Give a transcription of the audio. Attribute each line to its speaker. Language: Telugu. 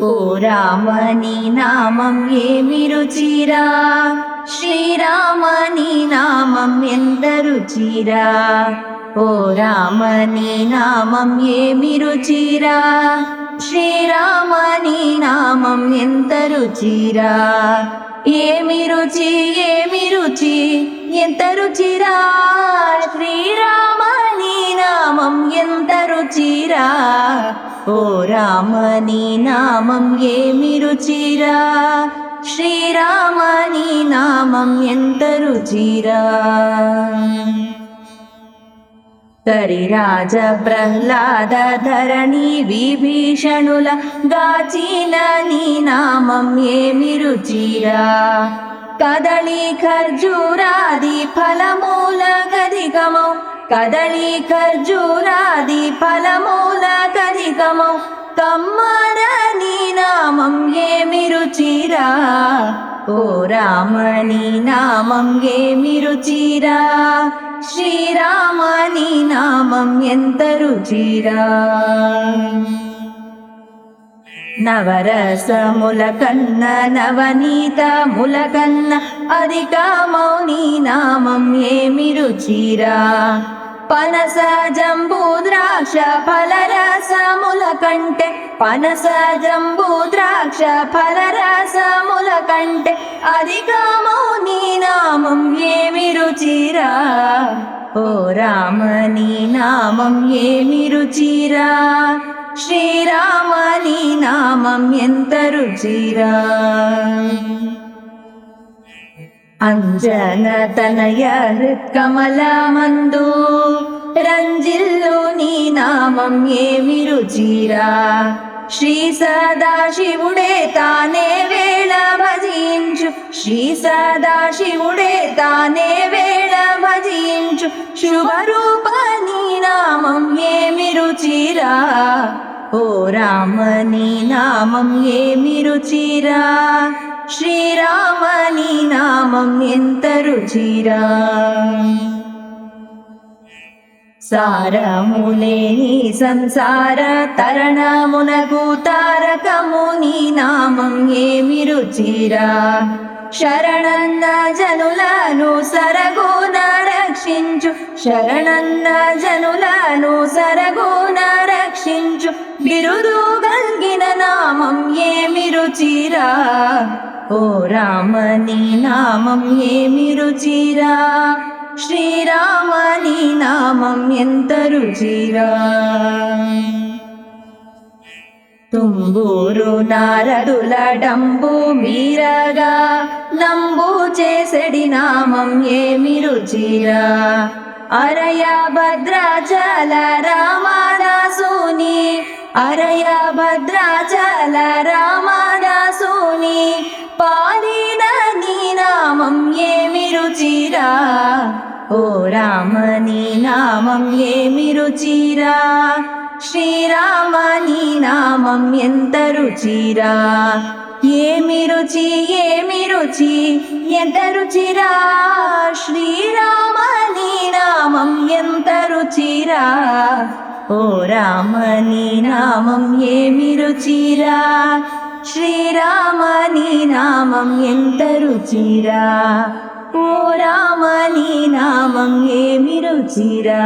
Speaker 1: ఓ రామ నీ నామం ఏమి రుచిరా, శ్రీరామ నీ నామం ఎంత రుచిరా. ఓ రామ నీ నామం ఏమి రుచిరా, శ్రీరామ నీ నామం ఎంత రుచిరా. ఏమి రుచి ఎంత రుచిరా, శ్రీరామ నీ నామం ఎంత రుచిరా. ఓ రామ నీ నామం ఏమి రుచిరా, శ్రీరామ నీ నామం ఎంత రుచిరా. కరిరాజ ప్రహ్లాద ధరణి విభీషణుల గాచిన నీ నామం ఏమి రుచిరా. కదళీ ఖర్జూరాది ఫలమూల కధికమౌ, కదళీ ఖర్జూరాది ఫలమూల కధికమౌ, కమ్మర నీ నామం ఏమి రుచిరా. ఓ రామ నీ నామం ఏమి రుచిరా, శ్రీరామ నీ నామం ఎంత రుచిరా. నవరసముల కన్న నవనీతముల కన్న అధికమౌ నీ నామం ఏమి రుచిరా. పనస జంబూ ద్రాక్ష ఫలరసముల కంటే, పనస జంబూ ద్రాక్ష ఫలరసముల కంటే అధికమౌ నీ నామం ఏమి రుచిరా. ఓ రామ నీ నామం ఏమి రుచిరా, శ్రీరామ నీ నామం ఎంత రుచిరా. అంజన తనయ హృత్కమలమందు రంజిల్లు నీ నామం ఏమి రుచిరా. శ్రీ సదాశివుడే తానే వేళ భజించు, శ్రీ సదాశివుడే తానే వేళ భజించు, శుభరూప నీ నామం ఏమి రుచిరా. ఓ రామ నీ నామం ఏమి రుచిరా, శ్రీరామ నీ నామం ఎంత రుచిరా. సారములేని సంసార తరణమునకు తారకము నీ నామం ఏమి రుచిరా. శరణన్న జనులను సరగుణ రక్షించు, శరణన్న జనులను సరగుణ రక్షించు, బిరుదు గల్గిన నామం ఏమి రుచిరా. ఓ రామ నీ నామం ఏమి రుచిరా, శ్రీరామ నీ నామం ఎంత రుచిరా. తుంబూరు నారదుల డంబు మీరగా నంబు చేసెడి నామం ఏమి రుచిరా. అరయ భద్రాచల రామదాసుని, అరయ భద్రాచల రామదాసుని పాలిన నీ నామం ఏమి రుచిరా. ఓ రామ నీ నామం ఏమి రుచిరా, శ్రీరామ నీ నామం ఎంత రుచిరా. ఏమి రుచి ఎంత రుచిరా, శ్రీరామ నీ నామం ఎంత రుచిరా. ఓ రామ నీ నామం ఏమి రుచిరా, శ్రీరామ నీ నామం ఎంత రుచిరా. ఓ రామ నీ నామం ఏమి రుచిరా.